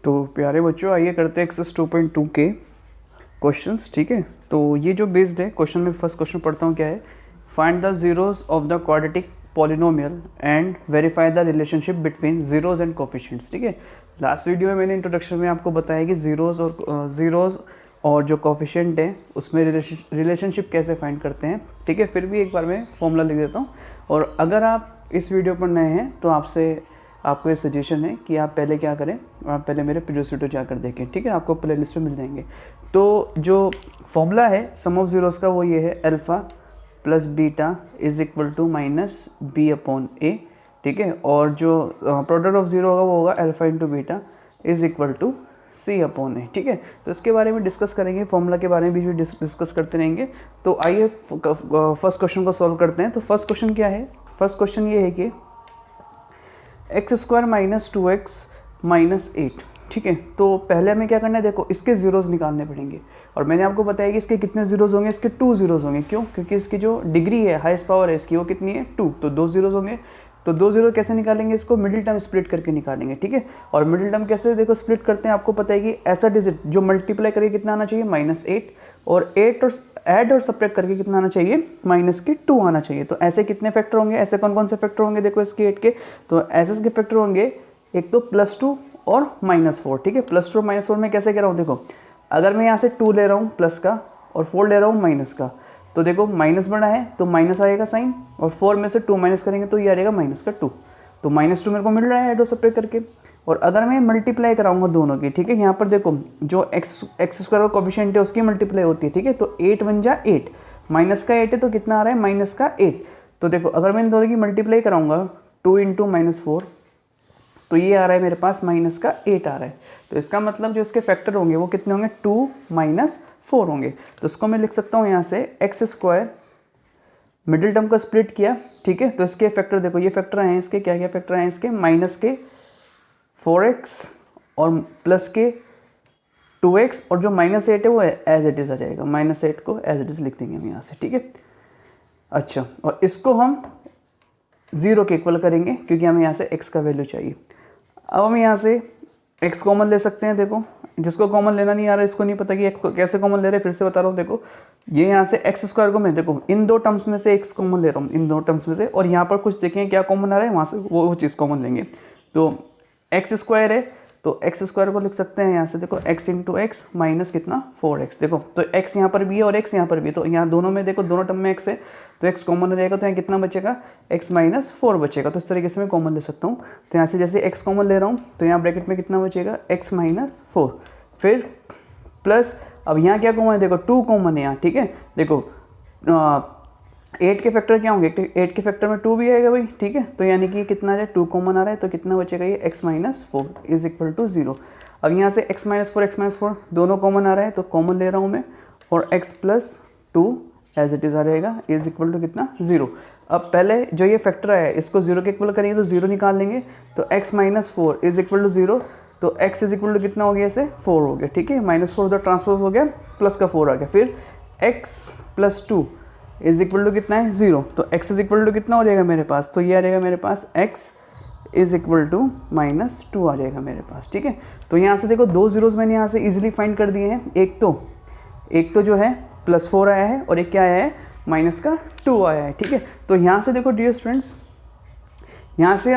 तो प्यारे बच्चों, आइए करते हैं एक्सरसाइज 2.2 के क्वेश्चंस। ठीक है, तो ये जो बेस्ड है क्वेश्चन में फर्स्ट क्वेश्चन पढ़ता हूँ क्या है। Find the zeros of the quadratic polynomial and verify the relationship between zeros and coefficients. ठीक है, लास्ट वीडियो में मैंने इंट्रोडक्शन में आपको बताया कि जीरोस और जो कोफिशिएंट है उसमें रिलेशनशिप कैसे फाइंड करते हैं। ठीक है, फिर भी एक बार मैं फॉर्मूला लिख देता हूँ। और अगर आप इस वीडियो पर नए हैं तो आपको ये सजेशन है कि आप पहले क्या करें, आप पहले मेरे प्रीवियस वीडियो जाकर देखें। ठीक है, आपको प्ले लिस्ट में मिल जाएंगे। तो जो फॉर्मूला है सम ऑफ जीरोस का वो ये है, alpha plus beta is equal to minus B upon A. ठीक है, और जो प्रोडक्ट ऑफ जीरो होगा वो होगा alpha into beta is equal to C upon A. ठीक है, तो इसके बारे में डिस्कस करेंगे, फॉर्मूला के बारे में भी डिस्कस करते रहेंगे। तो आइए फर्स्ट क्वेश्चन को सॉल्व करते हैं। तो फर्स्ट क्वेश्चन क्या है, फर्स्ट क्वेश्चन ये है कि x square minus 2x minus 8। ठीक है, तो पहले हमें क्या करना है, देखो इसके जीरोज़ निकालने पड़ेंगे। और मैंने आपको बताया कि इसके कितने जीरोज़ होंगे, इसके 2 जीरोज़ होंगे। क्यों? क्योंकि इसकी जो डिग्री है, हाईएस्ट पावर है इसकी, वो कितनी है 2, तो 2 जीरोज़ होंगे। तो 2 जीरो कैसे निकालेंगे, इसको मिडिल टर्म स्प्लिट करके निकालेंगे। ठीक है, और मिडिल टर्म कैसे देखो स्प्लिट करते हैं, आपको पता है कि ऐसा डिजिट जो मल्टीप्लाई करके कितना आना चाहिए -8, और 8 और ऐड और सब्ट्रैक्ट करके कितना आना चाहिए -2 आना चाहिए। तो ऐसे कितने फैक्टर होंगे, ऐसे कौन कौन से फैक्टर होंगे देखो इसके 8 के। तो ऐसे इसके फैक्टर होंगे, एक तो +2 और -4। ठीक है, +2 और -4 में कैसे कह रहा हूँ, देखो अगर मैं यहाँ से 2 ले रहा हूँ प्लस का और 4 ले रहा हूँ माइनस का, तो देखो माइनस बड़ा है तो माइनस आएगा साइन, और 4 में से 2 माइनस करेंगे तो ये आ जाएगा -2। तो -2 मेरे को मिल रहा है ऐड और सब्ट्रैक्ट करके। और अगर मैं मल्टीप्लाई कराऊंगा दोनों की, ठीक है, यहाँ पर देखो जो एक्स स्क्वायर का कोफिशिएंट है उसकी मल्टीप्लाई होती है। ठीक है, तो 8 वन जा 8, माइनस का 8 है तो कितना आ रहा है -8। तो देखो अगर मैं इन दोनों की मल्टीप्लाई कराऊंगा 2 इंटू -4, तो ये आ रहा है मेरे पास -8 आ रहा है। तो इसका मतलब जो इसके फैक्टर होंगे वो कितने होंगे, 2 -4 होंगे। तो इसको मैं लिख सकता हूँ यहाँ से एक्स स्क्वायर, मिडिल टर्म का स्प्लिट किया। ठीक है, तो इसके फैक्टर देखो, ये फैक्टर आए हैं इसके, क्या क्या फैक्टर आए हैं इसके, -4x और +2x, और जो -8 है वो एज इट इज़ आ जाएगा, -8 को एज इट इज़ लिख देंगे हम यहाँ से। ठीक है, अच्छा, और इसको हम 0 के इक्वल करेंगे क्योंकि हमें यहाँ से x का वैल्यू चाहिए। अब हम यहाँ से x कॉमन ले सकते हैं। देखो जिसको कॉमन लेना नहीं आ रहा है, इसको नहीं पता कि x को कैसे कॉमन ले रहे हैं, फिर से बता रहा हूँ। देखो ये यहाँ से एक्स स्क्वायर को मैं देखो इन दो टर्म्स में से x कॉमन ले रहा हूँ, इन दो टर्म्स में से, और यहाँ पर कुछ देखें क्या कॉमन आ रहा है, वहाँ से वो चीज़ कॉमन लेंगे। तो एक्स स्क्वायर है तो एक्स स्क्वायर को लिख सकते हैं यहाँ से, देखो x इंटू एक्स माइनस कितना 4x। देखो तो x यहाँ पर भी है और x यहाँ पर भी है, तो यहाँ दोनों में देखो दोनों टर्म में x है तो x कॉमन रहेगा, तो यहाँ कितना बचेगा x -4 बचेगा। तो इस तरीके से मैं कॉमन ले सकता हूँ। तो यहाँ से जैसे x कॉमन ले रहा हूँ तो यहाँ ब्रैकेट में कितना बचेगा x -4, फिर प्लस, अब यहाँ क्या कॉमन है, देखो 2 कॉमन है यहाँ। ठीक है, देखो 8 के फैक्टर क्या होंगे, 8 के फैक्टर में 2 भी आएगा भाई। ठीक है, तो यानी कि कितना आ जाए 2 कॉमन आ रहा है, तो कितना बचेगा ये x -4 इज इक्वल टू 0। अब यहाँ से x -4 दोनों कॉमन आ रहा है तो कॉमन ले रहा हूँ मैं, और x +2 एज इट इज़ आ जाएगा इज इक्वल टू कितना 0। अब पहले जो ये फैक्टर आया है इसको 0 के इक्वल करेंगे तो 0 निकाल लेंगे, तो x -4 इज इक्वल टू 0, तो x इज इक्वल टू कितना हो गया, इसे 4 हो गया। ठीक है, -4 उधर ट्रांसफर हो गया, प्लस का 4 आ गया, फिर x +2 इज इक्वल टू कितना है 0, तो x इज इक्वल टू कितना हो जाएगा मेरे पास, तो ये आ जाएगा मेरे पास x इज इक्वल टू -2 आ जाएगा मेरे पास। ठीक है, तो यहाँ से देखो 2 जीरोज़ मैंने यहाँ से इजीली फाइंड कर दिए हैं। एक तो जो है +4 आया है और एक क्या आया है -2 आया है। ठीक है, तो यहाँ से देखो डियर स्टूडेंट्स, यहाँ से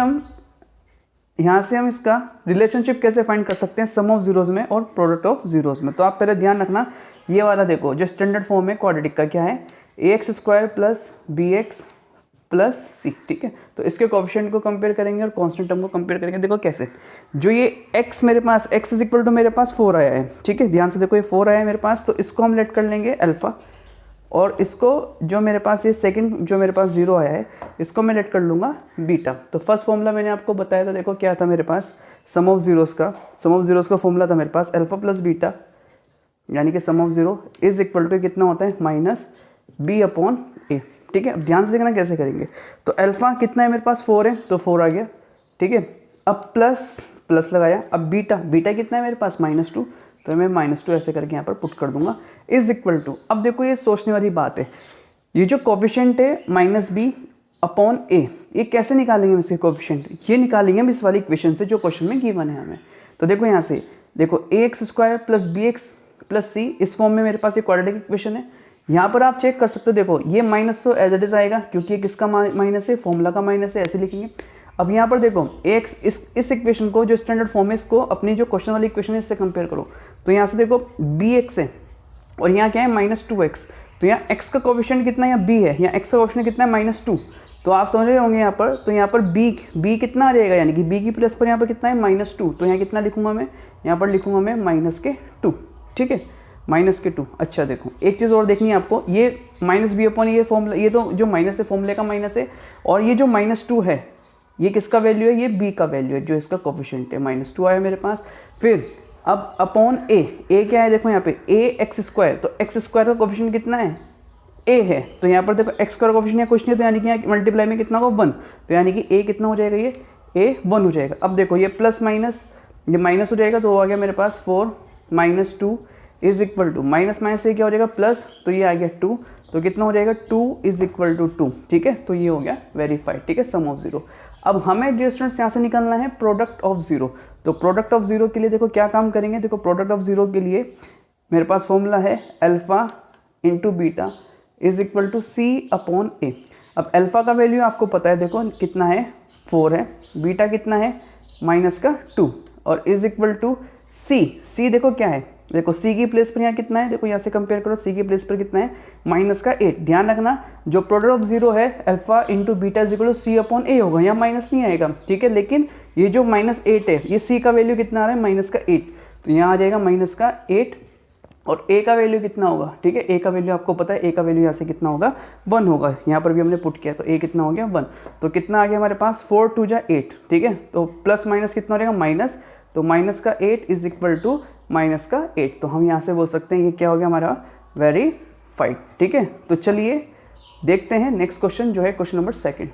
हम इसका रिलेशनशिप कैसे फाइंड कर सकते हैं सम ऑफ जीरोज़ में और प्रोडक्ट ऑफ जीरोज़ में। तो आप पहले ध्यान रखना, ये वाला देखो जो स्टैंडर्ड फॉर्म है क्वाड्रेटिक का क्या है, ax² + bx + c। ठीक है, तो इसके कोएफिशिएंट को कंपेयर करेंगे और कांस्टेंट टर्म को कंपेयर करेंगे। देखो कैसे, जो ये x मेरे पास x इज इक्वल टू मेरे पास 4 आया है। ठीक है, ध्यान से देखो ये 4 आया है मेरे पास, तो इसको हम लेट कर लेंगे अल्फ़ा, और इसको जो मेरे पास ये सेकंड जो मेरे पास 0 आया है इसको मैं लेट कर लूँगा बीटा। तो फर्स्ट फॉर्मूला मैंने आपको बताया था, देखो क्या था मेरे पास, सम ऑफ जीरोज़ का फॉर्मूला था मेरे पास अल्फ़ा प्लस बीटा, यानी कि सम ऑफ 0 इज इक्वल टू कितना होता है -b/a। ठीक है, अब ध्यान से देखना कैसे करेंगे। तो अल्फ़ा कितना है मेरे पास 4 है, तो 4 आ गया। ठीक है, अब प्लस लगाया, अब बीटा कितना है मेरे पास -2, तो मैं -2 ऐसे करके यहाँ पर पुट कर दूंगा इज इक्वल टू। अब देखो ये सोचने वाली बात है, ये जो कोफिशिएंट है -b/a, ये कैसे निकालेंगे हम इसके कोफिशिएंट, ये निकालेंगे हम इस वाली इक्वेशन से जो क्वेश्चन में गिवन है हमें। तो देखो यहाँ से देखो ax² plus bx plus c, इस फॉर्म में मेरे पास एक क्वाड्रेटिक इक्वेशन है। यहाँ पर आप चेक कर सकते हो, देखो ये माइनस तो एज इट इज आएगा क्योंकि ये किसका माइनस है, फॉर्मूला का माइनस है, ऐसे लिखेंगे। अब यहाँ पर देखो एक्स, इस इक्वेशन को जो स्टैंडर्ड फॉर्म है इसको अपनी जो क्वेश्चन वाली इक्वेशन है इससे कंपेयर करो। तो यहाँ से देखो bx है और यहाँ क्या है -2x, तो यहाँ x का कोएफिशिएंट कितना है, यहाँ b है, यहाँ x का कोएफिशिएंट कितना है -2। तो आप समझ रहे होंगे यहाँ पर, तो यहाँ पर b कितना आ जाएगा, यानी कि b की प्लस पर यहाँ पर कितना है -2, तो यहाँ कितना लिखूंगा मैं, यहाँ पर लिखूंगा मैं -2, ठीक है, -2। अच्छा देखो एक चीज़ और देखनी है आपको, ये -b/, ये फॉर्मूला, ये तो जो माइनस है फॉर्मूले का माइनस है, और ये जो -2 है ये किसका वैल्यू है, ये b का वैल्यू है, जो इसका कोफिशिएंट है -2 आया मेरे पास। फिर अब अपॉन a क्या है, देखो यहाँ पे ax², तो x² का कोफिशिएंट कितना है, a है, तो यहाँ पर देखो x² का कोफिशिएंट कुछ नहीं, तो यानी कि यहाँ मल्टीप्लाई में कितना होगा 1, तो यानी कि a कितना हो जाएगा, ये a 1 हो जाएगा। अब देखो ये प्लस माइनस, ये माइनस हो जाएगा, तो आ गया मेरे पास 4 -2 इज इक्वल टू माइनस से क्या हो जाएगा प्लस, तो ये आ गया 2, तो कितना हो जाएगा 2 इज इक्वल टू 2, ठीक है। तो ये हो गया वेरीफाइड, ठीक है, सम ऑफ 0। अब हमें डियर स्टूडेंट्स यहाँ से निकालना है प्रोडक्ट ऑफ 0। तो प्रोडक्ट ऑफ 0 के लिए देखो क्या काम करेंगे, देखो प्रोडक्ट ऑफ 0 के लिए मेरे पास फॉर्मूला है alpha into beta is equal to c/a। अब अल्फा का वैल्यू आपको पता है, देखो कितना है 4 है, बीटा कितना है -2, और इज इक्वल टू c देखो क्या है, देखो c की प्लेस पर यहाँ कितना है, देखो यहाँ से कंपेयर करो, c की प्लेस पर कितना है -8। ध्यान रखना जो प्रोडक्ट ऑफ 0 है alpha into beta is equal to c/a होगा, यहाँ माइनस नहीं आएगा, ठीक है। लेकिन ये जो -8 है, ये c का वैल्यू कितना आ रहा है -8, तो यहाँ आ जाएगा -8, और a का वैल्यू कितना होगा, ठीक है, a का वैल्यू आपको पता है, a का वैल्यू यहाँ से कितना होगा 1 होगा, यहाँ पर भी हमने पुट किया, तो a कितना हो गया 1, तो कितना आ गया हमारे पास 4 2 जा 8, ठीक है। तो प्लस माइनस कितना हो जाएगा माइनस, तो -8 इज इक्वल टू -8, तो हम यहाँ से बोल सकते हैं ये क्या हो गया हमारा वेरीफाइड, ठीक है। तो चलिए देखते हैं नेक्स्ट क्वेश्चन जो है क्वेश्चन नंबर 2।